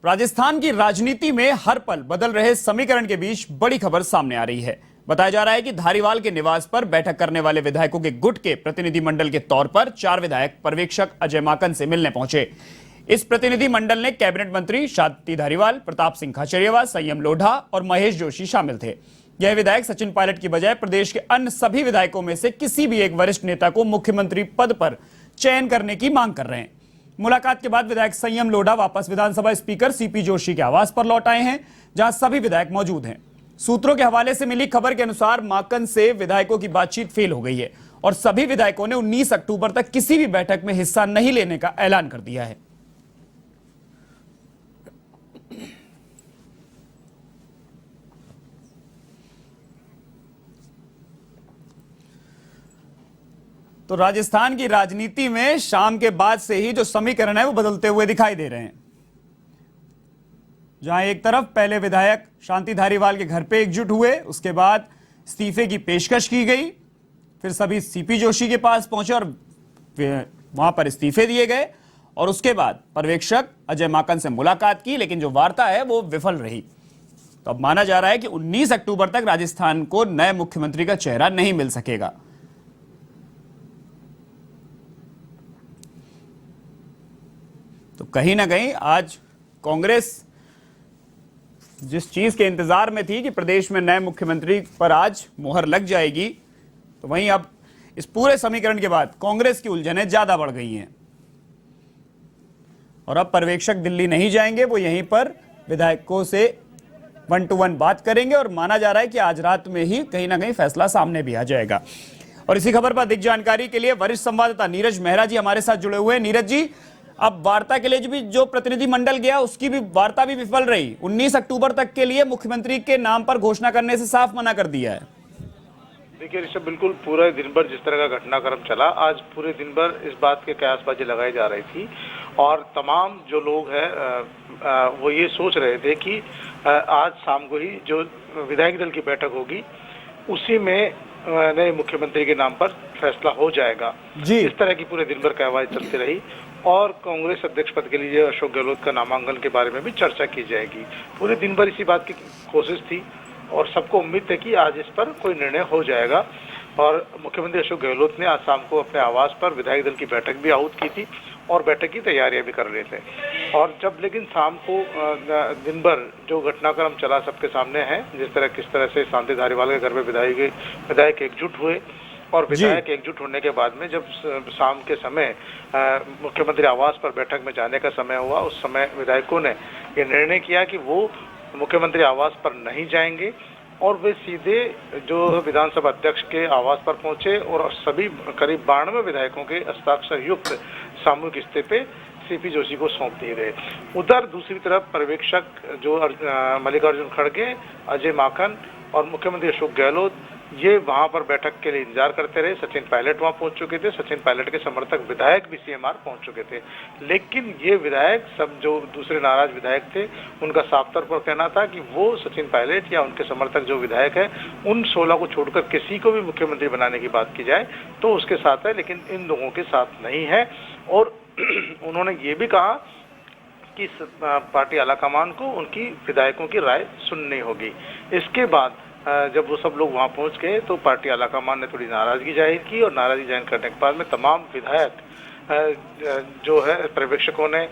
राजस्थान की राजनीति में हर पल बदल रहे समीकरण के बीच बड़ी खबर सामने आ रही है। बताया जा रहा है कि धारीवाल के निवास पर बैठक करने वाले विधायकों के गुट के प्रतिनिधिमंडल के तौर पर 4 विधायक पर्यवेक्षक अजय माकन से मिलने पहुंचे। इस प्रतिनिधिमंडल में कैबिनेट मंत्री शांति धारीवाल, प्रताप सिंह खाचरियावास, संयम लोढ़ा और महेश जोशी शामिल थे। यह विधायक सचिन पायलट की बजाय प्रदेश के अन्य सभी विधायकों में से किसी भी एक वरिष्ठ नेता को मुख्यमंत्री पद पर चयन करने की मांग कर रहे हैं। मुलाकात के बाद विधायक संयम लोढ़ा वापस विधानसभा स्पीकर सीपी जोशी के आवास पर लौट आए हैं, जहां सभी विधायक मौजूद हैं। सूत्रों के हवाले से मिली खबर के अनुसार माकन से विधायकों की बातचीत फेल हो गई है और सभी विधायकों ने 19 अक्टूबर तक किसी भी बैठक में हिस्सा नहीं लेने का ऐलान कर दिया है। तो राजस्थान की राजनीति में शाम के बाद से ही जो समीकरण है वो बदलते हुए दिखाई दे रहे हैं। जहां एक तरफ पहले विधायक शांति धारीवाल के घर पे एकजुट हुए, उसके बाद इस्तीफे की पेशकश की गई, फिर सभी सीपी जोशी के पास पहुंचे और वहां पर इस्तीफे दिए गए और उसके बाद पर्यवेक्षक अजय माकन से मुलाकात की, लेकिन जो वार्ता है वो विफल रही। तो अब माना जा रहा है कि 19 अक्टूबर तक राजस्थान को नए मुख्यमंत्री का चेहरा नहीं मिल सकेगा। तो कहीं ना कहीं आज कांग्रेस जिस चीज के इंतजार में थी कि प्रदेश में नए मुख्यमंत्री पर आज मुहर लग जाएगी, तो वहीं अब इस पूरे समीकरण के बाद कांग्रेस की उलझनें ज्यादा बढ़ गई हैं और अब पर्यवेक्षक दिल्ली नहीं जाएंगे, वो यहीं पर विधायकों से 1 to 1 बात करेंगे और माना जा रहा है कि आज रात में ही कहीं ना कहीं फैसला सामने भी आ जाएगा। और इसी खबर पर अधिक जानकारी के लिए वरिष्ठ संवाददाता नीरज मेहरा जी हमारे साथ जुड़े हुए हैं। नीरज जी, अब वार्ता के लिए भी जो प्रतिनिधिमंडल गया उसकी भी वार्ता भी विफल रही। 19 अक्टूबर तक के लिए मुख्यमंत्री के नाम पर घोषणा करने से साफ मना कर दिया है। देखिए ऋषभ, बिल्कुल पूरे दिन भर जिस तरह का घटनाक्रम चला, आज पूरे दिन भर इस बात के कयासबाजी लगाई जा रही थी और तमाम जो लोग हैं वो ये सोच रहे थे कि आज शाम को ही जो विधायक दल की बैठक होगी उसी में नए मुख्यमंत्री के नाम पर फैसला हो जाएगा जी। इस तरह की पूरे दिन भर कयासबाजी चलती रही और कांग्रेस अध्यक्ष पद के लिए अशोक गहलोत का नामांकन के बारे में भी चर्चा की जाएगी। पूरे दिन भर इसी बात की कोशिश थी और सबको उम्मीद है कि आज इस पर कोई निर्णय हो जाएगा। और मुख्यमंत्री अशोक गहलोत ने आज शाम को अपने आवास पर विधायक दल की बैठक भी आहूत की थी और बैठक की तैयारियां भी कर रहे थे। और जब लेकिन शाम को दिन भर जो घटनाक्रम चला सबके सामने है, किस तरह से शांति धारीवाल के घर में विधायक एकजुट हुए और विधायक एकजुट होने के बाद में जब शाम के समय मुख्यमंत्री आवास पर बैठक में जाने का समय हुआ, उस समय विधायकों ने ये निर्णय किया कि वो मुख्यमंत्री आवास पर नहीं जाएंगे और वे सीधे जो विधानसभा अध्यक्ष के आवास पर पहुंचे और सभी करीब 92 विधायकों के हस्ताक्षर युक्त सामूहिक इस्तीफे सीपी जोशी को सौंप दिए गए। उधर दूसरी तरफ पर्यवेक्षक जो मल्लिकार्जुन खड़गे, अजय माकन और मुख्यमंत्री अशोक गहलोत ये वहां पर बैठक के लिए इंतजार करते रहे। सचिन पायलट वहां पहुंच चुके थे, सचिन पायलट के समर्थक विधायक भी सीएमआर पहुंच चुके थे, लेकिन ये विधायक सब जो दूसरे नाराज विधायक थे उनका साफ तौर पर कहना था कि वो सचिन पायलट या उनके समर्थक जो विधायक है उन 16 को छोड़कर किसी को भी मुख्यमंत्री बनाने की बात की जाए तो उसके साथ है, लेकिन इन लोगों के साथ नहीं है। और उन्होंने ये भी कहा कि पार्टी आलाकमान को उनकी विधायकों की राय सुननी होगी। इसके बाद जब वो सब लोग वहां पहुंच गए तो पार्टी आलाकमान ने थोड़ी नाराजगी जाहिर की और नाराजगी जाहिर करने के बाद में तमाम विधायक जो है पर्यवेक्षकों ने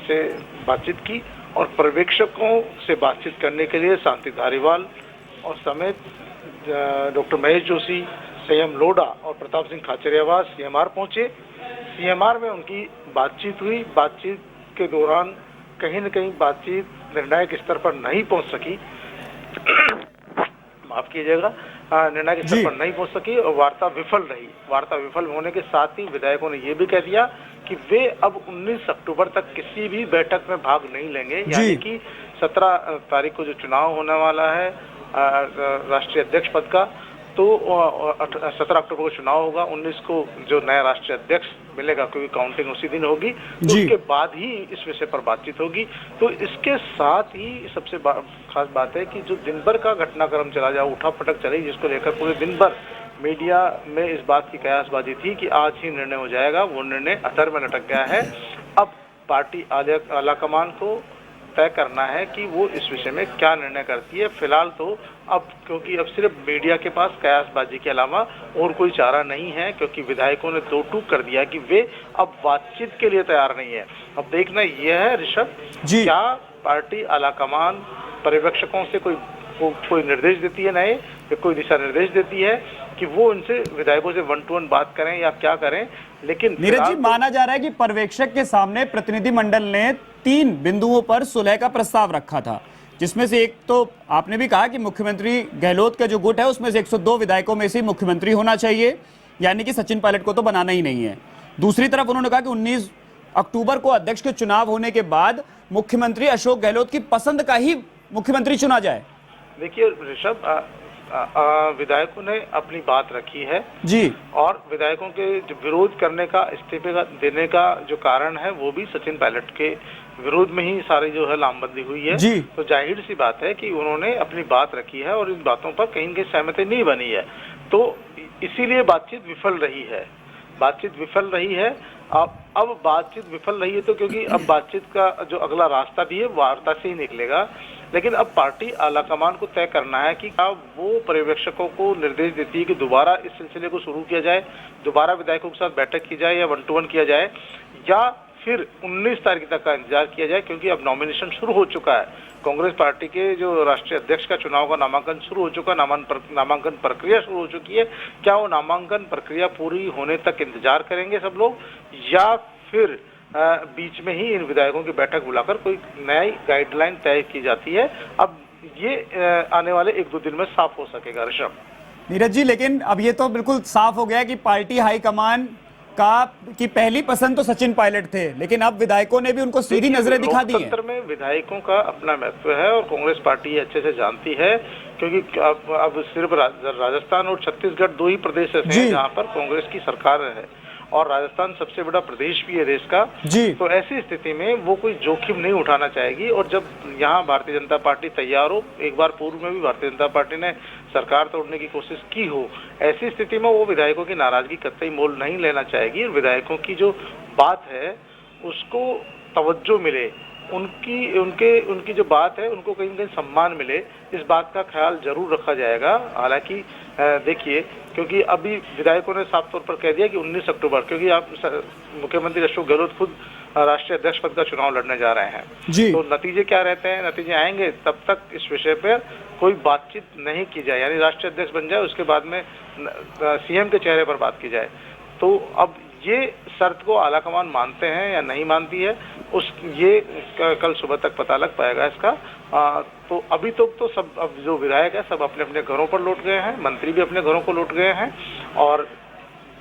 से बातचीत की और पर्यवेक्षकों से बातचीत करने के लिए शांति धारीवाल और समेत डॉक्टर महेश जोशी, संयम लोढ़ा और प्रताप सिंह खाचरियावास सीएमआर पहुंचे। सीएमआर में उनकी बातचीत हुई। बातचीत के दौरान कहीं न कहीं बातचीत निर्णायक स्तर पर नहीं पहुंच सकी, माफ कीजिएगा, निर्णायक स्तर पर नहीं पहुंच सकी और वार्ता विफल रही। वार्ता विफल होने के साथ ही विधायकों ने यह भी कह दिया कि वे अब 19 अक्टूबर तक किसी भी बैठक में भाग नहीं लेंगे, यानी कि 17 तारीख को जो चुनाव होने वाला है राष्ट्रीय अध्यक्ष पद का, तो 17 अक्टूबर को चुनाव होगा, 19 को जो नया राष्ट्रीय अध्यक्ष मिलेगा क्योंकि काउंटिंग उसी दिन होगी, तो उसके बाद ही इस विषय पर बातचीत होगी। तो इसके साथ ही सबसे खास बात है कि जो दिन भर का घटनाक्रम चला जाए, उठापटक चली, जिसको लेकर पूरे दिन भर मीडिया में इस बात की कयासबाजी थी कि आज ही निर्णय हो जाएगा, वो निर्णय असर में लटक गया है। अब पार्टी आलाकमान को तय करना है कि वो इस विषय में क्या निर्णय करती है। फिलहाल तो अब क्योंकि अब सिर्फ मीडिया के पास कयासबाजी के अलावा और कोई चारा नहीं है, क्योंकि विधायकों ने दो टूक कर दिया कि वे अब बातचीत के लिए तैयार नहीं है। अब देखना यह है ऋषभ, क्या पार्टी आलाकमान पर्यवेक्षकों से कोई निर्देश देती है नए, या कोई दिशा निर्देश देती है कि वो उनसे विधायकों से 1-to-1 बात करें या क्या करें। लेकिन नीरज जी, माना जा रहा है कि पर्यवेक्षक के सामने प्रतिनिधिमंडल ने 3 बिंदुओं पर सुलह का प्रस्ताव रखा था, जिसमें से एक तो आपने भी कहा कि मुख्यमंत्री गहलोत का जो गुट है उसमें से 102 विधायकों में से मुख्यमंत्री होना चाहिए, यानी कि सचिन पायलट को तो बनाना ही नहीं है। दूसरी तरफ उन्होंने कहा कि 19 अक्टूबर को अध्यक्ष के चुनाव होने के बाद मुख्यमंत्री अशोक गहलोत की पसंद का ही मुख्यमंत्री चुना जाए। देखिए ऋषभ, विधायकों ने अपनी बात रखी है जी, और विधायकों के जो विरोध करने का, इस्तीफे का देने का जो कारण है वो भी सचिन पायलट के विरोध में ही सारी जो है लामबंदी हुई है जी। तो जाहिर सी बात है कि उन्होंने अपनी बात रखी है और इन बातों पर कहीं कहीं सहमति नहीं बनी है, तो इसीलिए बातचीत विफल रही है। बातचीत विफल रही है। अब बातचीत विफल रही है तो क्योंकि अब बातचीत का जो अगला रास्ता भी है वार्ता से ही निकलेगा। लेकिन अब पार्टी आलाकमान को तय करना है कि क्या वो पर्यवेक्षकों को निर्देश देती है कि दोबारा इस सिलसिले को शुरू किया जाए, दोबारा विधायकों के साथ बैठक की जाए या 1-to-1 किया जाए, या फिर 19 तारीख तक का इंतजार किया जाए, क्योंकि अब नॉमिनेशन शुरू हो चुका है। कांग्रेस पार्टी के जो राष्ट्रीय अध्यक्ष का चुनाव का नामांकन शुरू हो चुका है, नामांकन प्रक्रिया शुरू हो चुकी है। क्या वो नामांकन प्रक्रिया पूरी होने तक इंतजार करेंगे सब लोग, या फिर बीच में ही इन विधायकों की बैठक बुलाकर कोई नई गाइडलाइन तय की जाती है? अब ये आने वाले 1-2 दिन में साफ हो सकेगा ऋषभ। नीरज जी, लेकिन अब ये तो बिल्कुल साफ हो गया कि पार्टी हाईकमान की पहली पसंद तो सचिन पायलट थे, लेकिन अब विधायकों ने भी उनको सीधी नजरें दिखा दी हैं। लोकतंत्र में विधायकों का अपना महत्व है और कांग्रेस पार्टी ये अच्छे से जानती है, क्योंकि अब सिर्फ राजस्थान और छत्तीसगढ़ 2 ही प्रदेश ऐसे हैं जहाँ पर कांग्रेस की सरकार है, और राजस्थान सबसे बड़ा प्रदेश भी है देश का जी। तो ऐसी स्थिति में वो कोई जोखिम नहीं उठाना चाहेगी, और जब यहाँ भारतीय जनता पार्टी तैयार हो, एक बार पूर्व में भी भारतीय जनता पार्टी ने सरकार तोड़ने की कोशिश की हो, ऐसी स्थिति में वो विधायकों की नाराजगी कतई मोल नहीं लेना चाहेगी। विधायकों की जो बात है उसको तवज्जो मिले, उनकी जो बात है उनको कहीं कहीं सम्मान मिले, इस बात का ख्याल जरूर रखा जाएगा। हालांकि देखिए, क्योंकि अभी विधायकों ने साफ तौर पर कह दिया कि 19 अक्टूबर, क्योंकि आप मुख्यमंत्री अशोक गहलोत खुद राष्ट्रीय अध्यक्ष पद का चुनाव लड़ने जा रहे हैं जी। तो नतीजे क्या रहते हैं, नतीजे आएंगे तब तक इस विषय पर कोई बातचीत नहीं की जाए, यानी राष्ट्रीय अध्यक्ष बन जाए उसके बाद में सीएम के चेहरे पर बात की जाए। तो अब ये शर्त को आलाकमान मानते हैं या नहीं मानती है, ये कल सुबह तक पता लग पाएगा इसका। तो अभी तो सब, अब जो विधायक है सब अपने अपने घरों पर लौट गए हैं, मंत्री भी अपने घरों को लौट गए हैं, और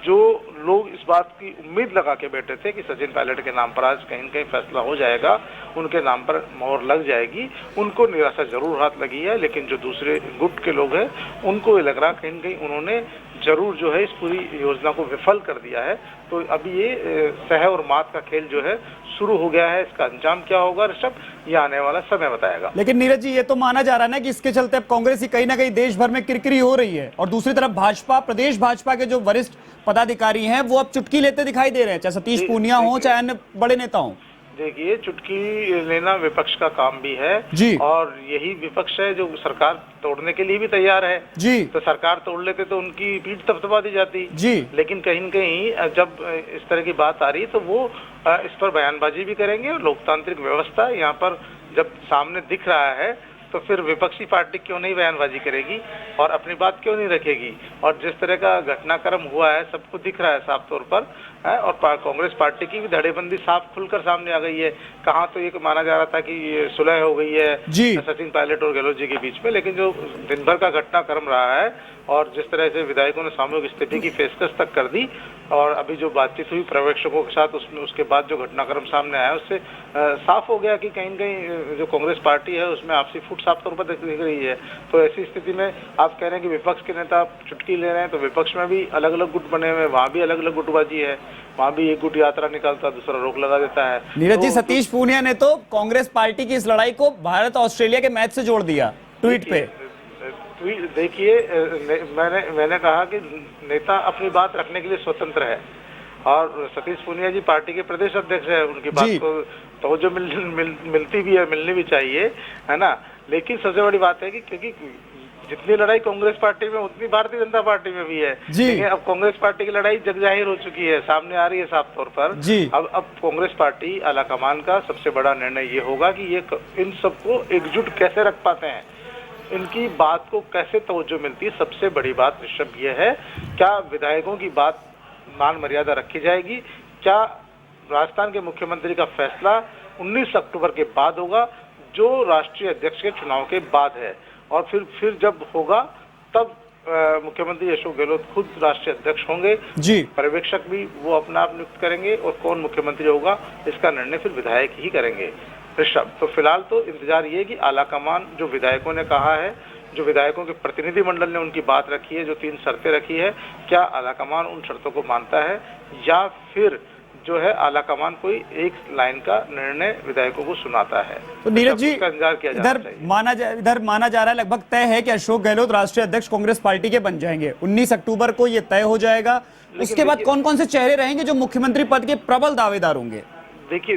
जो लोग इस बात की उम्मीद लगा के बैठे थे कि सचिन पायलट के नाम पर आज कहीं न कहीं फैसला हो जाएगा, उनके नाम पर मोहर लग जाएगी, उनको निराशा जरूर हाथ लगी है। लेकिन जो दूसरे गुट के लोग हैं उनको ये लग रहा कहीं न कहीं उन्होंने जरूर जो है इस पूरी योजना को विफल कर दिया है। तो अभी ये सह और मात का खेल जो है शुरू हो गया है। इसका अंजाम क्या होगा ऋषभ, ये आने वाला समय बताएगा। लेकिन नीरज जी, ये तो माना जा रहा है ना कि इसके चलते अब कांग्रेस ही कहीं ना कहीं देश भर में किरकिरी हो रही है, और दूसरी तरफ भाजपा, प्रदेश भाजपा के जो वरिष्ठ पदाधिकारी हैं वो अब चुटकी लेते दिखाई दे रहे हैं, चाहे सतीश पूनिया हो चाहे अन्य बड़े नेता हो। देखिए, चुटकी लेना विपक्ष का काम भी है जी, और यही विपक्ष है जो सरकार तोड़ने के लिए भी तैयार है जी। तो सरकार तोड़ लेते तो उनकी पीठ थपथपा दी जाती जी। लेकिन कहीं न कहीं जब इस तरह की बात आ रही तो वो इस पर बयानबाजी भी करेंगे, और लोकतांत्रिक व्यवस्था यहाँ पर जब सामने दिख रहा है तो फिर विपक्षी पार्टी क्यों नहीं बयानबाजी करेगी और अपनी बात क्यों नहीं रखेगी। और जिस तरह का घटनाक्रम हुआ है सबको दिख रहा है साफ तौर पर है, और कांग्रेस पार्टी की भी धड़ेबंदी साफ खुलकर सामने आ गई है। कहाँ तो ये माना जा रहा था कि ये सुलह हो गई है सचिन पायलट और गहलोत जी के बीच में, लेकिन जो दिन भर का घटनाक्रम रहा है और जिस तरह से विधायकों ने सामूहिक इस्तीफे की पेशकश तक कर दी, और अभी जो बातचीत हुई पर्यवेक्षकों के साथ उसमें उसके बाद जो घटनाक्रम सामने आया उससे साफ हो गया कि कहीं न कहीं जो कांग्रेस पार्टी है उसमें आपसी फूट साफ तौर पर दिख रही है। तो ऐसी स्थिति में आप कह रहे हैं कि विपक्ष के नेता चुटकी ले रहे हैं, तो विपक्ष में भी अलग अलग गुट बने हुए, वहाँ भी अलग अलग गुटबाजी है, वहाँ भी एक गुट यात्रा निकालता दूसरा रोक लगा देता है। नीरज जी, सतीश पूनिया ने तो कांग्रेस पार्टी की इस लड़ाई को भारत ऑस्ट्रेलिया के मैच से जोड़ दिया ट्वीट पे। देखिए, मैंने कहा कि नेता अपनी बात रखने के लिए स्वतंत्र है, और सतीश पूनिया जी पार्टी के प्रदेश अध्यक्ष है, उनकी बात जी। को तवज्जो मिलती भी है, मिलनी भी चाहिए, है ना। लेकिन सबसे बड़ी बात है कि क्योंकि जितनी लड़ाई कांग्रेस पार्टी में उतनी भारतीय जनता पार्टी में भी है। जी। लेकिन अब कांग्रेस पार्टी की लड़ाई जग जाहिर हो चुकी है, सामने आ रही है साफ तौर पर। जी। अब कांग्रेस पार्टी आलाकमान का सबसे बड़ा निर्णय ये होगा कि ये इन सबको एकजुट कैसे रख पाते हैं, इनकी बात को कैसे तवज्जो मिलती है। सबसे बड़ी बात ऋषभ ये है, क्या विधायकों की बात मान मर्यादा रखी जाएगी? क्या राजस्थान के मुख्यमंत्री का फैसला 19 अक्टूबर के बाद होगा, जो राष्ट्रीय अध्यक्ष के चुनाव के बाद है, और फिर जब होगा तब मुख्यमंत्री अशोक गहलोत खुद राष्ट्रीय अध्यक्ष होंगे जी। पर्यवेक्षक भी वो अपना आप नियुक्त करेंगे, और कौन मुख्यमंत्री होगा इसका निर्णय फिर विधायक ही करेंगे ऋषभ। तो फिलहाल तो इंतजार ये कि आलाकमान जो विधायकों ने कहा है, जो विधायकों के प्रतिनिधि मंडल ने उनकी बात रखी है, जो 3 शर्तें रखी है, क्या आलाकमान उन शर्तों को मानता है, या फिर जो है आलाकमान कोई एक लाइन का निर्णय विधायकों को सुनाता है। तो नीरज जी, इंतजार किया जाना चाहिए। इधर माना जा रहा है, लगभग तय है कि अशोक गहलोत राष्ट्रीय अध्यक्ष कांग्रेस पार्टी के बन जाएंगे। 19 अक्टूबर को ये तय हो जाएगा। उसके बाद कौन कौन से चेहरे रहेंगे जो मुख्यमंत्री पद के प्रबल दावेदार होंगे? देखिए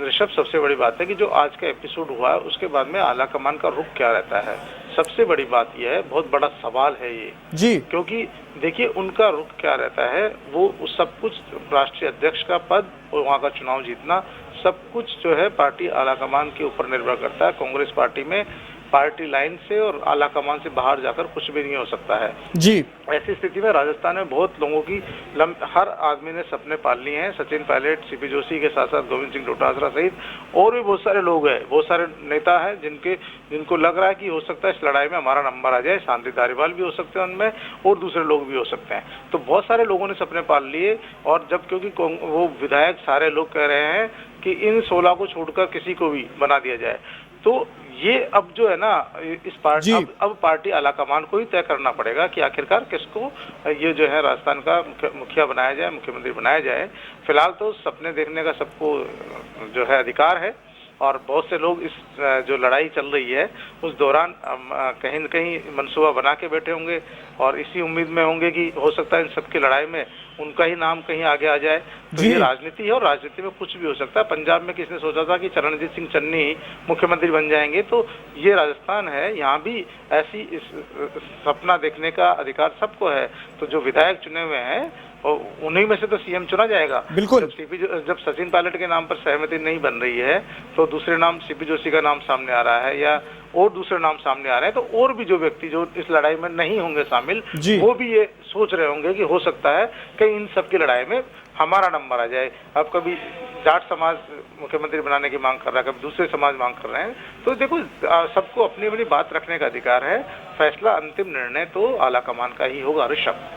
ऋषभ, सबसे बड़ी बात है कि जो आज का एपिसोड हुआ है उसके बाद में आलाकमान का रुख क्या रहता है, सबसे बड़ी बात यह है, बहुत बड़ा सवाल है ये जी। क्योंकि देखिए उनका रुख क्या रहता है, वो सब कुछ राष्ट्रीय अध्यक्ष का पद और वहाँ का चुनाव जीतना सब कुछ जो है पार्टी आलाकमान के ऊपर निर्भर करता है। कांग्रेस पार्टी में पार्टी लाइन से और आलाकमान से बाहर जाकर कुछ भी नहीं हो सकता है जी। ऐसी स्थिति में राजस्थान में बहुत लोगों की हर आदमी ने सपने पाल लिए हैं। सचिन पायलट, सीपी जोशी के साथ साथ गोविंद सिंह डोटासरा सहित और भी बहुत सारे लोग हैं, बहुत सारे नेता हैं जिनको लग रहा है कि हो सकता है इस लड़ाई में हमारा नंबर आ जाए। शांति धारीवाल भी हो सकते हैं उनमें, और दूसरे लोग भी हो सकते हैं। तो बहुत सारे लोगों ने सपने पाल लिए, और जब क्योंकि वो विधायक सारे लोग कह रहे हैं कि इन 16 को छोड़कर किसी को भी बना दिया जाए, तो ये अब जो है ना इस पार्टी अब पार्टी आलाकमान को ही तय करना पड़ेगा कि आखिरकार किसको ये जो है राजस्थान का मुखिया बनाया जाए, मुख्यमंत्री बनाया जाए। फिलहाल तो सपने देखने का सबको जो है अधिकार है, और बहुत से लोग इस जो लड़ाई चल रही है उस दौरान कहीं न कहीं मनसूबा बना के बैठे होंगे, और इसी उम्मीद में होंगे कि हो सकता है इन सबकी लड़ाई में उनका ही नाम कहीं आगे आ जाए। तो ये राजनीति है, और राजनीति में कुछ भी हो सकता है। पंजाब में किसने सोचा था कि चरणजीत सिंह चन्नी मुख्यमंत्री बन जाएंगे, तो ये राजस्थान है, यहाँ भी ऐसी सपना देखने का अधिकार सबको है। तो जो विधायक चुने हुए हैं और उन्हीं में से तो सीएम चुना जाएगा। बिल्कुल। जब सचिन पायलट के नाम पर सहमति नहीं बन रही है, तो दूसरे नाम सीपी जोशी का नाम सामने आ रहा है, या और दूसरे नाम सामने आ रहे हैं, तो और भी जो व्यक्ति जो इस लड़ाई में नहीं होंगे शामिल, वो भी ये सोच रहे होंगे कि हो सकता है कि इन सब की लड़ाई में हमारा नंबर आ जाए। अब कभी जाट समाज मुख्यमंत्री बनाने की मांग कर रहा है, कभी दूसरे समाज मांग कर रहे हैं। तो देखो सबको अपनी अपनी बात रखने का अधिकार है। फैसला, अंतिम निर्णय तो आलाकमान का ही होगा ऋषभ।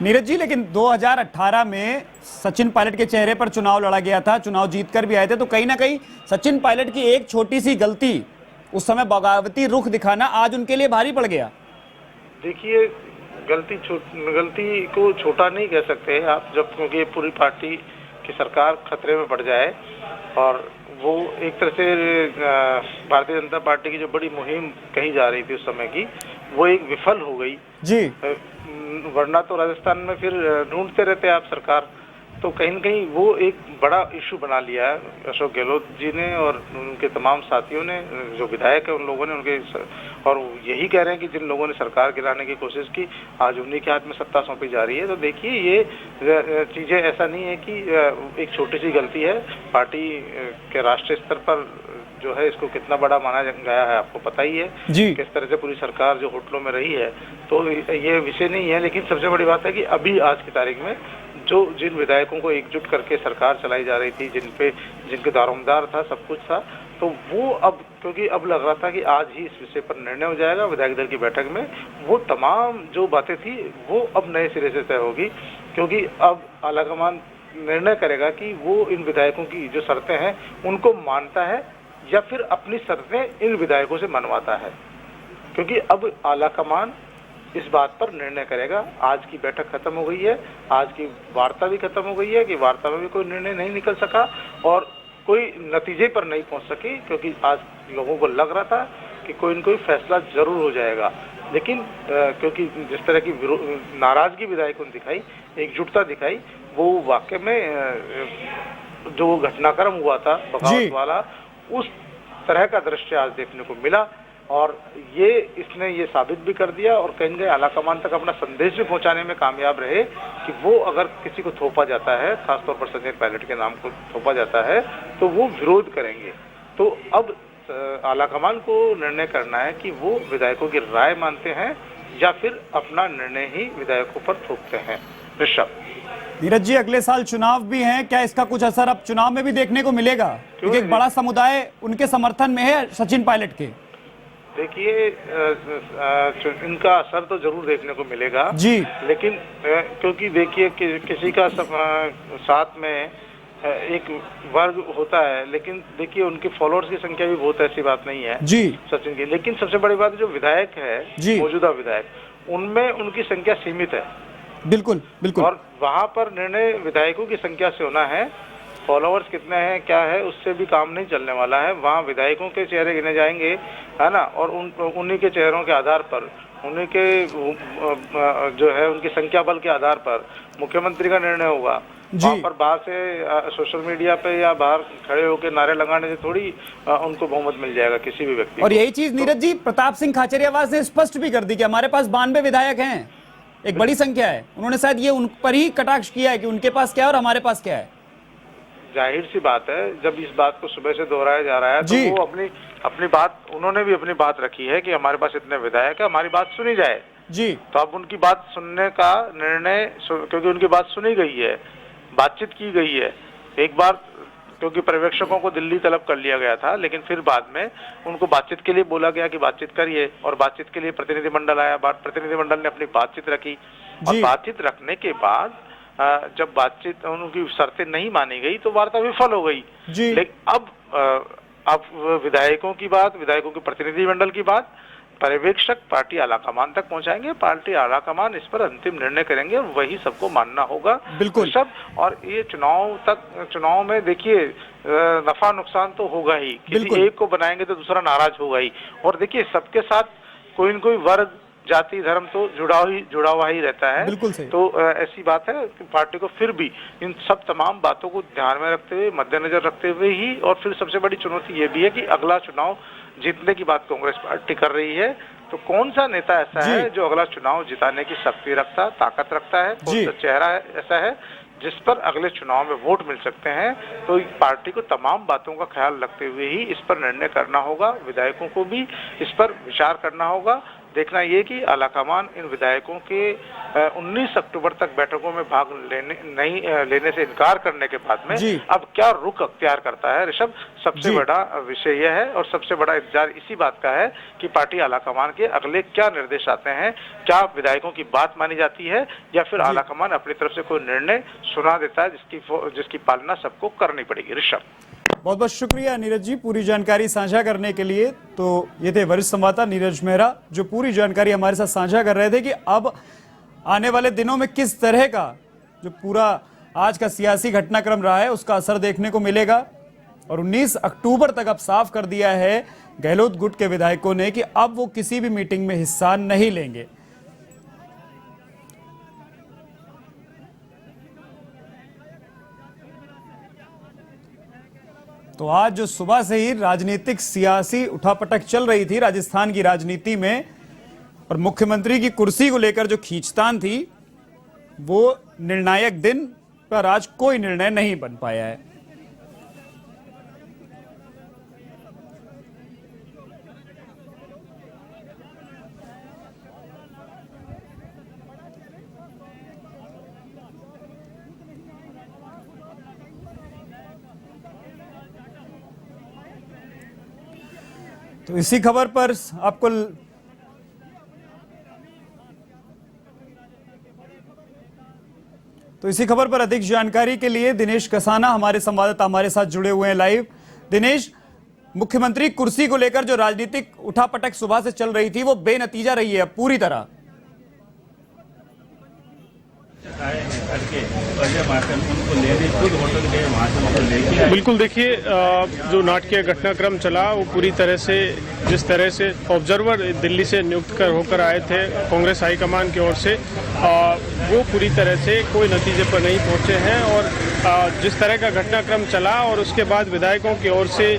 नीरज जी, लेकिन 2018 में सचिन पायलट के चेहरे पर चुनाव लड़ा गया था, चुनाव जीतकर भी आए थे, तो कहीं ना कहीं सचिन पायलट की एक छोटी सी गलती, उस समय बगावती रुख दिखाना आज उनके लिए भारी पड़ गया। देखिए गलती को छोटा नहीं कह सकते आप, जब क्योंकि पूरी पार्टी की सरकार खतरे में पड़ जाए, और वो एक तरह से भारतीय जनता पार्टी की जो बड़ी मुहिम कही जा रही थी उस समय की, वो एक विफल हो गई जी। वरना तो राजस्थान में फिर ढूंढते रहते आप सरकार। तो कहीं न कहीं वो एक बड़ा इशू बना लिया है अशोक गहलोत जी ने और उनके तमाम साथियों ने, जो विधायक है उन लोगों ने, उनके, और यही कह रहे हैं कि जिन लोगों ने सरकार गिराने की कोशिश की, आज उन्हीं के हाथ में सत्ता सौंपी जा रही है। तो देखिए ये चीज़ें ऐसा नहीं है कि एक छोटी सी गलती है। पार्टी के राष्ट्रीय स्तर पर जो है इसको कितना बड़ा माना गया है आपको पता ही है जी। किस तरह से पूरी सरकार जो होटलों में रही है, तो ये विषय नहीं है। लेकिन सबसे बड़ी बात है कि अभी आज की तारीख में जिन विधायकों को एकजुट करके सरकार चलाई जा रही थी, जिनके दारोमदार था, सब कुछ था, तो वो अब क्योंकि अब लग रहा था कि आज ही इस विषय पर निर्णय हो जाएगा विधायक दल की बैठक में, वो तमाम जो बातें थी वो अब नए सिरे से तय होगी, क्योंकि अब आलाकमान निर्णय करेगा कि वो इन विधायकों की जो शर्तें हैं उनको मानता है या फिर अपनी शर्तें इन विधायकों से मनवाता है। क्योंकि अब आलाकमान इस बात पर निर्णय करेगा। आज की बैठक खत्म हो गई है, आज की वार्ता भी खत्म हो गई है कि वार्ता में भी कोई निर्णय नहीं निकल सका और कोई नतीजे पर नहीं पहुंच सकी, क्योंकि आज लोगों को लग रहा था कि कोई न कोई फैसला जरूर हो जाएगा। लेकिन क्योंकि जिस तरह की नाराजगी विधायकों ने दिखाई, एकजुटता दिखाई, वो वाकई में जो घटनाक्रम हुआ था बगावत वाला, उस तरह का दृश्य आज देखने को मिला। और इसने ये साबित भी कर दिया और कहीं आलाकमान तक अपना संदेश भी पहुंचाने में कामयाब रहे कि वो अगर किसी को थोपा जाता है, खासतौर पर संजय पायलट के नाम को थोपा जाता है, तो वो विरोध करेंगे। तो अब आलाकमान को निर्णय करना है कि वो विधायकों की राय मानते हैं या फिर अपना निर्णय ही विधायकों पर थोपते हैं। ऋषभ, नीरज जी, अगले साल चुनाव भी हैं, क्या इसका कुछ असर अब चुनाव में भी देखने को मिलेगा? क्योंकि एक बड़ा समुदाय उनके समर्थन में है सचिन पायलट के। देखिए, इनका असर तो जरूर देखने को मिलेगा जी, लेकिन क्योंकि देखिए किसी का साथ में एक वर्ग होता है, लेकिन देखिए उनके फॉलोअर्स की संख्या भी बहुत, ऐसी बात नहीं है जी सचिन की। लेकिन सबसे बड़ी बात जो विधायक है, मौजूदा विधायक, उनमें उनकी संख्या सीमित है। बिल्कुल बिल्कुल। और वहां पर निर्णय विधायकों की संख्या से होना है, फॉलोअर्स कितने हैं क्या है उससे भी काम नहीं चलने वाला है। वहाँ विधायकों के चेहरे गिने जाएंगे, है ना, और उन्हीं के चेहरों के आधार पर, उन्हीं के जो है उनकी संख्या बल के आधार पर मुख्यमंत्री का निर्णय होगा। वहाँ पर बाहर से सोशल मीडिया पे या बाहर खड़े होकर नारे लगाने से थोड़ी उनको बहुमत मिल जाएगा किसी भी व्यक्ति। और यही चीज नीरज जी प्रताप सिंह खाचरियावास ने स्पष्ट भी कर दी कि हमारे पास 92 विधायक हैं, एक बड़ी संख्या है। उन्होंने शायद ये उन पर ही कटाक्ष किया है कि उनके पास क्या है और हमारे पास क्या है। जाहिर सी बात है, जब इस बात को सुबह से दोहराया जा रहा है तो वो अपनी बात, उन्होंने भी अपनी बात रखी है कि हमारे पास इतने विधायक है, हमारी बात सुनी जाए जी। तो अब उनकी बात सुनने का निर्णय, क्योंकि उनकी बात सुनी गई है, बातचीत की गई है एक बार, क्योंकि पर्यवेक्षकों को दिल्ली तलब कर लिया गया था, लेकिन फिर बाद में उनको बातचीत के लिए बोला गया कि बातचीत करिए, और बातचीत के लिए प्रतिनिधिमंडल आया, प्रतिनिधिमंडल ने अपनी बातचीत रखी और बातचीत रखने के बाद जब बातचीत उनकी शर्तें नहीं मानी गई तो वार्ता विफल हो गई। लेकिन अब विधायकों की बात, विधायकों के प्रतिनिधिमंडल की बात पर्यवेक्षक पार्टी आलाकमान तक पहुंचाएंगे, पार्टी आलाकमान इस पर अंतिम निर्णय करेंगे और वही सबको मानना होगा। बिल्कुल सब। और ये चुनाव में देखिए नफा नुकसान तो होगा ही, किसी एक को बनाएंगे तो दूसरा नाराज होगा ही। और देखिए सबके साथ कोई न कोई वर्ग, जाति, धर्म तो जुड़ा हुआ ही रहता है। बिल्कुल सही। तो ऐसी बात है कि पार्टी को फिर भी इन सब तमाम बातों को ध्यान में रखते हुए, मद्देनजर रखते हुए ही, और फिर सबसे बड़ी चुनौती ये भी है कि अगला चुनाव जीतने की बात कांग्रेस पार्टी कर रही है, तो कौन सा नेता ऐसा है जो अगला चुनाव जिताने की शक्ति रखता, ताकत रखता है, कौन सा चेहरा ऐसा है जिस पर अगले चुनाव में वोट मिल सकते हैं। तो पार्टी को तमाम बातों का ख्याल रखते हुए ही इस पर निर्णय करना होगा, विधायकों को भी इस पर विचार करना होगा। देखना ये कि आलाकमान इन विधायकों के 19 अक्टूबर तक बैठकों में भाग लेने से इनकार करने के बाद में अब क्या रुख अख्तियार करता है। ऋषभ, सबसे बड़ा विषय यह है और सबसे बड़ा इंतजार इसी बात का है कि पार्टी आलाकमान के अगले क्या निर्देश आते हैं, क्या विधायकों की बात मानी जाती है या फिर आलाकमान अपनी तरफ से कोई निर्णय सुना देता है जिसकी पालना सबको करनी पड़ेगी। ऋषभ, बहुत बहुत शुक्रिया नीरज जी पूरी जानकारी साझा करने के लिए। तो ये थे वरिष्ठ संवाददाता नीरज मेहरा जो पूरी जानकारी हमारे साथ साझा कर रहे थे कि अब आने वाले दिनों में किस तरह का जो पूरा आज का सियासी घटनाक्रम रहा है उसका असर देखने को मिलेगा। और 19 अक्टूबर तक अब साफ कर दिया है गहलोत गुट के विधायकों ने कि अब वो किसी भी मीटिंग में हिस्सा नहीं लेंगे। तो आज जो सुबह से ही राजनीतिक सियासी उठापटक चल रही थी राजस्थान की राजनीति में और मुख्यमंत्री की कुर्सी को लेकर जो खींचतान थी, वो निर्णायक दिन पर आज कोई निर्णय नहीं बन पाया है। तो इसी खबर पर आपको अधिक जानकारी के लिए दिनेश कसाना हमारे संवाददाता हमारे साथ जुड़े हुए हैं लाइव। दिनेश, मुख्यमंत्री कुर्सी को लेकर जो राजनीतिक उठापटक सुबह से चल रही थी वो बेनतीजा रही है पूरी तरह। बिल्कुल, देखिए जो नाटकीय घटनाक्रम चला वो पूरी तरह से, जिस तरह से ऑब्जर्वर दिल्ली से नियुक्त होकर आए थे कांग्रेस हाईकमान की ओर से, वो पूरी तरह से कोई नतीजे पर नहीं पहुंचे हैं। और जिस तरह का घटनाक्रम चला और उसके बाद विधायकों की ओर से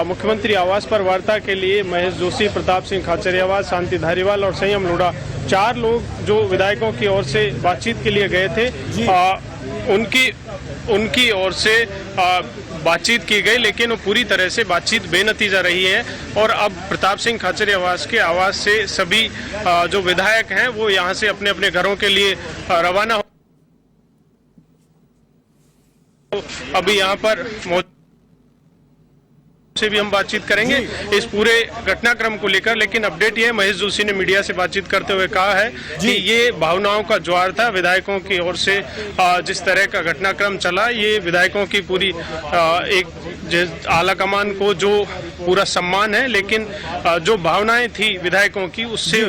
मुख्यमंत्री आवास पर वार्ता के लिए महेश जोशी, प्रताप सिंह खाचरियावास, शांति धारीवाल और संयम लोढ़ा, 4 लोग जो विधायकों की ओर से बातचीत के लिए गए थे, उनकी ओर से बातचीत की गई, लेकिन वो पूरी तरह से बातचीत बेनतीजा रही है। और अब प्रताप सिंह खाचरियावास के आवास से सभी जो विधायक हैं वो यहाँ से अपने अपने घरों के लिए रवाना हो। अभी यहाँ पर से भी हम बातचीत करेंगे इस पूरे घटनाक्रम को लेकर। लेकिन अपडेट ये है, महेश जोशी ने मीडिया से बातचीत करते हुए कहा है कि ये भावनाओं का ज्वार था विधायकों की ओर से। जिस तरह का घटनाक्रम चला, ये विधायकों की पूरी एक आला कमान को जो पूरा सम्मान है, लेकिन जो भावनाएं थी विधायकों की उससे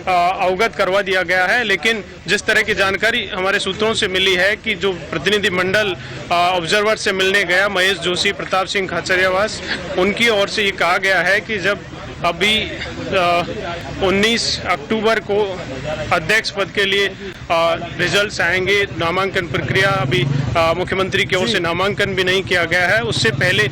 अवगत करवा दिया गया है। लेकिन जिस तरह की जानकारी हमारे सूत्रों से मिली है कि जो प्रतिनिधि मंडल ऑब्जर्वर से मिलने गया महेश जोशी, प्रताप सिंह खाचरियावास, उनकी ओर से ये कहा गया है कि जब अभी 19 अक्टूबर को अध्यक्ष पद के लिए रिजल्ट्स आएंगे, नामांकन प्रक्रिया अभी मुख्यमंत्री की ओर से नामांकन भी नहीं किया गया है, उससे पहले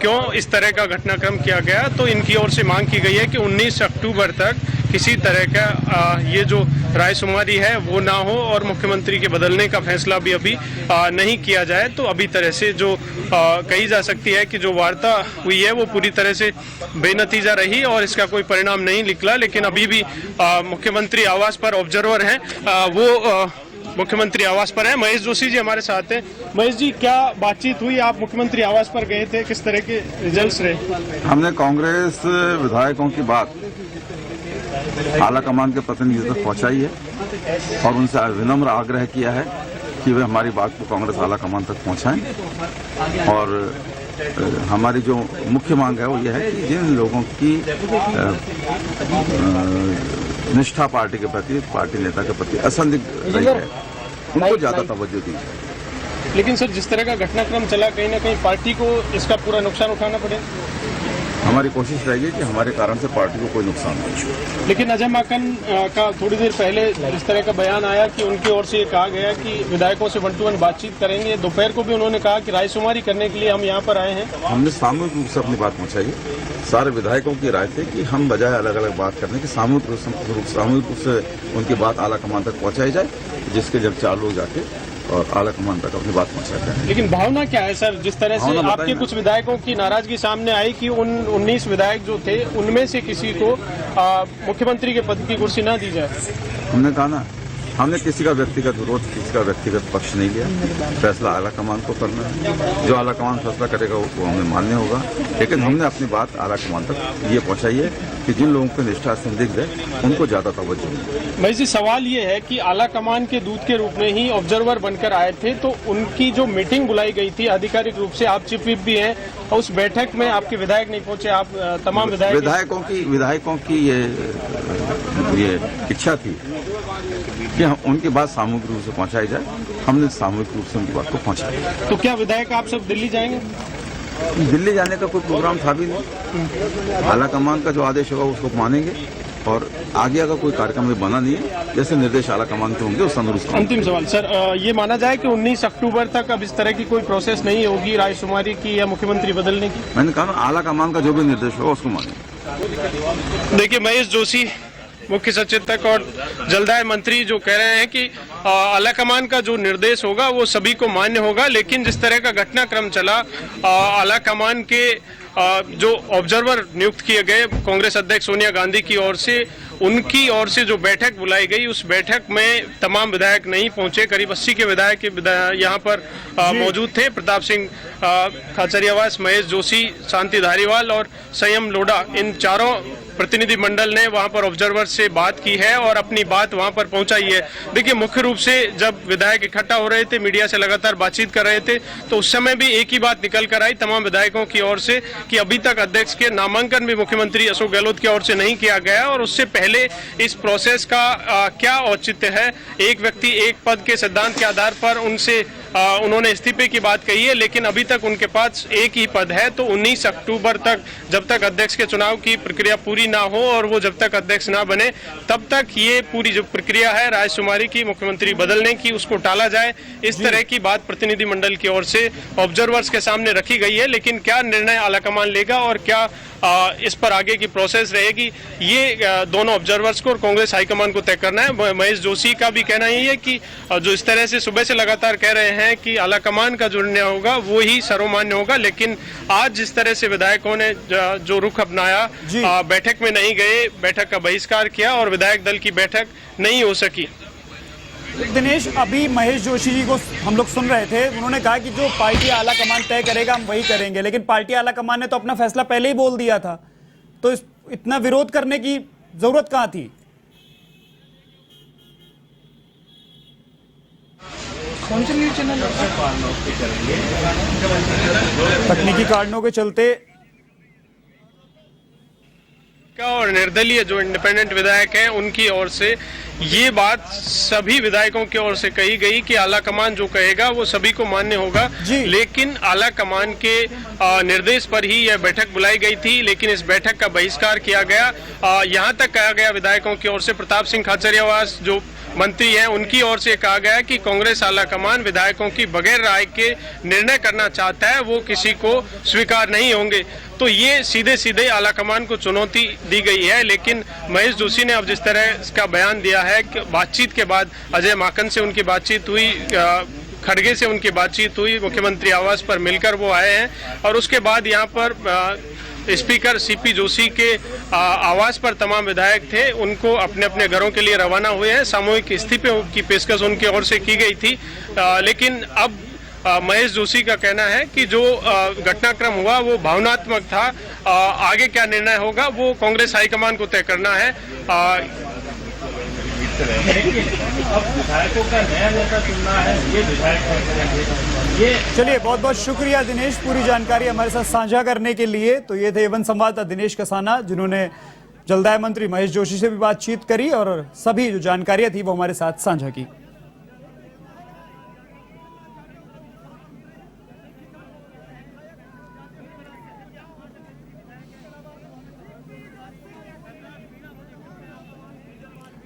क्यों इस तरह का घटनाक्रम किया गया, तो इनकी ओर से मांग की गई है कि 19 अक्टूबर तक किसी तरह का ये जो रायशुमारी है वो ना हो और मुख्यमंत्री के बदलने का फैसला भी अभी नहीं किया जाए। तो अभी तरह से जो कही जा सकती है कि जो वार्ता हुई है वो पूरी तरह से बेनतीजा रही और इसका कोई परिणाम नहीं निकला। लेकिन अभी भी मुख्यमंत्री आवास पर ऑब्जर्वर हैं, वो मुख्यमंत्री आवास पर है। महेश जोशी जी हमारे साथ हैं। महेश जी, क्या बातचीत हुई? आप मुख्यमंत्री आवास पर गए थे, किस तरह के रिजल्ट्स रहे? हमने कांग्रेस विधायकों की बात आला कमान के प्रतिनिधि तक पहुंचाई है और उनसे विनम्र आग्रह किया है कि वे हमारी बात को कांग्रेस आला कमान तक पहुंचाएं। और हमारी जो मुख्य मांग है वो ये है कि जिन लोगों की निष्ठा पार्टी के प्रति, पार्टी नेता के प्रति असंदिग्ध रही है, उनको ज्यादा तवज्जो दी जाए। लेकिन सर, जिस तरह का घटनाक्रम चला, कहीं ना कहीं पार्टी को इसका पूरा नुकसान उठाना पड़े। हमारी कोशिश रहेगी कि हमारे कारण से पार्टी को कोई नुकसान नहीं हो। लेकिन अजय माकन का थोड़ी देर पहले इस तरह का बयान आया कि उनकी ओर से ये कहा गया कि विधायकों से 1-to-1 बातचीत करेंगे। दोपहर को भी उन्होंने कहा कि रायशुमारी करने के लिए हम यहाँ पर आए हैं। हमने सामूहिक रूप से अपनी बात पहुंचाई। सारे विधायकों की राय थी कि हम बजाय अलग अलग बात करने की सामूहिक रूप से उनकी बात आला कमान तक पहुंचाई जाए, जिसके जब 4 लोग जाके और आला कमान तक अपनी बात पहुंचाते हैं। लेकिन भावना क्या है सर? जिस तरह से आपके कुछ विधायकों की नाराजगी सामने आई कि उन 19 विधायक जो थे उनमें से किसी को मुख्यमंत्री के पद की कुर्सी न दी जाए। हमने कहा ना, हमने किसी का व्यक्तिगत विरोध, किसी का व्यक्तिगत पक्ष नहीं लिया। फैसला आला कमान को करना है, जो आला कमान फैसला करेगा वो हमें मान्य होगा। लेकिन हमने अपनी बात आला कमान तक ये पहुंचाई है कि जिन लोगों की निष्ठा संदिग्ध है उनको ज्यादा तवज्जो दें। भाई जी, सवाल ये है कि आला कमान के दूत के रूप में ही ऑब्जर्वर बनकर आए थे, तो उनकी जो मीटिंग बुलाई गई थी आधिकारिक रूप से, आप चीफ व्हिप भी हैं, और उस बैठक में आपके विधायक नहीं पहुंचे। आप तमाम विधायकों की ये इच्छा थी कि उनकी बात सामूहिक रूप से पहुंचाई जाए। हमने सामूहिक रूप से उनकी बात को पहुंचाया। तो क्या विधायक आप सब दिल्ली जाएंगे? दिल्ली जाने का कोई प्रोग्राम था भी नहीं। आला कमान का जो आदेश होगा उसको मानेंगे और आगे का कोई कार्यक्रम बना नहीं है। जैसे निर्देश आला कमान के होंगे उस अनुरूप। अंतिम सवाल सर, ये माना जाए कि 19 अक्टूबर तक अब इस तरह की कोई प्रोसेस नहीं होगी रायशुमारी की या मुख्यमंत्री बदलने की? मैंने कहा ना, आला कमान का जो भी निर्देश होगा उसको मानेंगे। देखिए, महेश जोशी मुख्य सचेतक और जलदाय मंत्री जो कह रहे हैं कि आला कमान का जो निर्देश होगा वो सभी को मान्य होगा। लेकिन जिस तरह का घटनाक्रम चला, आला कमान के जो ऑब्जर्वर नियुक्त किए गए कांग्रेस अध्यक्ष सोनिया गांधी की ओर से, उनकी ओर से जो बैठक बुलाई गई, उस बैठक में तमाम विधायक नहीं पहुंचे। करीब 80 के विधायक यहाँ पर मौजूद थे। प्रताप सिंह खाचरियावास, महेश जोशी, शांति धारीवाल और संयम लोढ़ा, इन चारों प्रतिनिधि मंडल ने वहां पर ऑब्जर्वर से बात की है और अपनी बात वहां पर पहुंचाई है। देखिए, मुख्य रूप से जब विधायक इकट्ठा हो रहे थे, मीडिया से लगातार बातचीत कर रहे थे, तो उस समय भी एक ही बात निकल कर आई तमाम विधायकों की ओर से कि अभी तक अध्यक्ष के नामांकन भी मुख्यमंत्री अशोक गहलोत की ओर से नहीं किया गया और उससे पहले इस प्रोसेस का क्या औचित्य है। एक व्यक्ति एक पद के सिद्धांत के आधार पर उन्होंने इस्तीफे की बात कही है, लेकिन अभी तक उनके पास एक ही पद है। तो 19 अक्टूबर तक, जब तक अध्यक्ष के चुनाव की प्रक्रिया पूरी ना हो और वो जब तक अध्यक्ष ना बने, तब तक ये पूरी जो प्रक्रिया है राजकुमारी की, मुख्यमंत्री बदलने की, उसको टाला जाए। इस तरह की बात प्रतिनिधि मंडल की ओर से ऑब्जर्वर्स के सामने रखी गई है। लेकिन क्या निर्णय आलाकमान लेगा और क्या इस पर आगे की प्रोसेस रहेगी, ये दोनों ऑब्जर्वर्स को और कांग्रेस हाईकमान को तय करना है। महेश जोशी का भी कहना यही है कि जो इस तरह से सुबह से लगातार कह रहे हैं कि आलाकमान का जो निर्णय होगा वो ही सर्वमान्य होगा, लेकिन आज जिस तरह से विधायकों ने जो रुख अपनाया, बैठक में नहीं गए, बैठक का बहिष्कार किया और विधायक दल की बैठक नहीं हो सकी। दिनेश, अभी महेश जोशी जी को हम लोग सुन रहे थे, उन्होंने कहा कि जो पार्टी आला कमान तय करेगा हम वही करेंगे, लेकिन पार्टी आला कमान ने तो अपना फैसला पहले ही बोल दिया था, तो इतना विरोध करने की जरूरत कहां थी? तकनीकी कारणों के चलते और निर्दलीय जो इंडिपेंडेंट विधायक हैं उनकी ओर से ये बात सभी विधायकों की ओर से कही गई कि आलाकमान जो कहेगा वो सभी को मान्य होगा। लेकिन आलाकमान के निर्देश पर ही यह बैठक बुलाई गई थी, लेकिन इस बैठक का बहिष्कार किया गया। यहाँ तक कहा गया विधायकों की ओर से, प्रताप सिंह खाचरियावास जो मंत्री हैं उनकी ओर से कहा गया कि कांग्रेस आलाकमान विधायकों की बगैर राय के निर्णय करना चाहता है, वो किसी को स्वीकार नहीं होंगे। तो ये सीधे सीधे आलाकमान को चुनौती दी गई है। लेकिन महेश जोशी ने अब जिस तरह का बयान दिया है कि बातचीत के बाद अजय माकन से उनकी बातचीत हुई, खड़गे से उनकी बातचीत हुई, मुख्यमंत्री आवास पर मिलकर वो आए हैं और उसके बाद यहाँ पर स्पीकर सीपी जोशी के आवास पर तमाम विधायक थे, उनको अपने अपने घरों के लिए रवाना हुए हैं। सामूहिक इस्तीफे की पेशकश उनकी ओर से की गई थी, लेकिन अब महेश जोशी का कहना है कि जो घटनाक्रम हुआ वो भावनात्मक था। आगे क्या निर्णय होगा वो कांग्रेस हाईकमान को तय करना है। विधायकों का नया नेता चुनना है, ये विधायक। चलिए, बहुत बहुत शुक्रिया दिनेश, पूरी जानकारी हमारे साथ साझा करने के लिए। तो ये थे एवन संवाददाता दिनेश कसाना, जिन्होंने जलदाय मंत्री महेश जोशी से भी बातचीत करी और सभी जो जानकारियां थी वो हमारे साथ साझा की।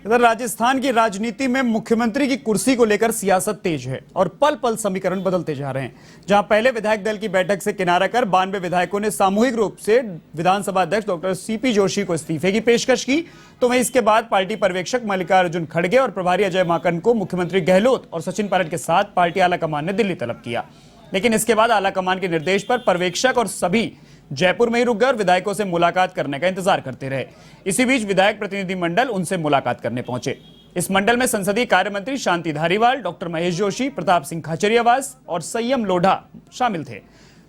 इधर राजस्थान की राजनीति में मुख्यमंत्री की कुर्सी को लेकर सियासत तेज है और पल पल समीकरण बदलते जा रहे हैं। जहां पहले विधायक दल की बैठक से किनारा कर 92 विधायकों ने सामूहिक रूप से विधानसभा अध्यक्ष डॉक्टर सीपी जोशी को इस्तीफे की पेशकश की, तो वहीं इसके बाद पार्टी पर्यवेक्षक मल्लिकार्जुन खड़गे और प्रभारी अजय माकन को मुख्यमंत्री गहलोत और सचिन पायलट के साथ पार्टी आलाकमान ने दिल्ली तलब किया। लेकिन इसके बाद आलाकमान के निर्देश पर पर्यवेक्षक और सभी जयपुर में ही रुक गए और विधायकों से मुलाकात करने का इंतजार करते रहे। इसी बीच विधायक प्रतिनिधि मंडल उनसे मुलाकात करने पहुंचे। इस मंडल में संसदीय कार्य मंत्री शांति धारीवाल, डॉक्टर महेश जोशी, प्रताप सिंह खाचरियावास और संयम लोढ़ा शामिल थे,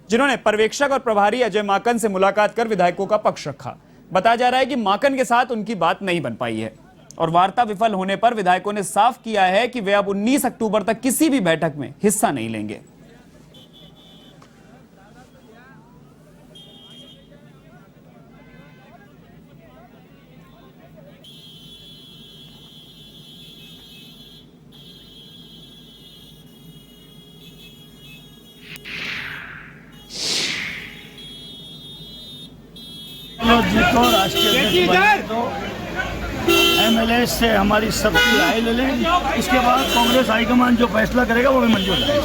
जिन्होंने पर्यवेक्षक और प्रभारी अजय माकन से मुलाकात कर विधायकों का पक्ष रखा। बताया जा रहा है कि माकन के साथ उनकी बात नहीं बन पाई है और वार्ता विफल होने पर विधायकों ने साफ किया है कि वे अब 19 अक्टूबर तक किसी भी बैठक में हिस्सा नहीं लेंगे। जीतो राष्ट्रीय एमएलए से हमारी सबकी राय ले लें, उसके बाद कांग्रेस हाईकमान जो फैसला करेगा वो भी मंजूर है।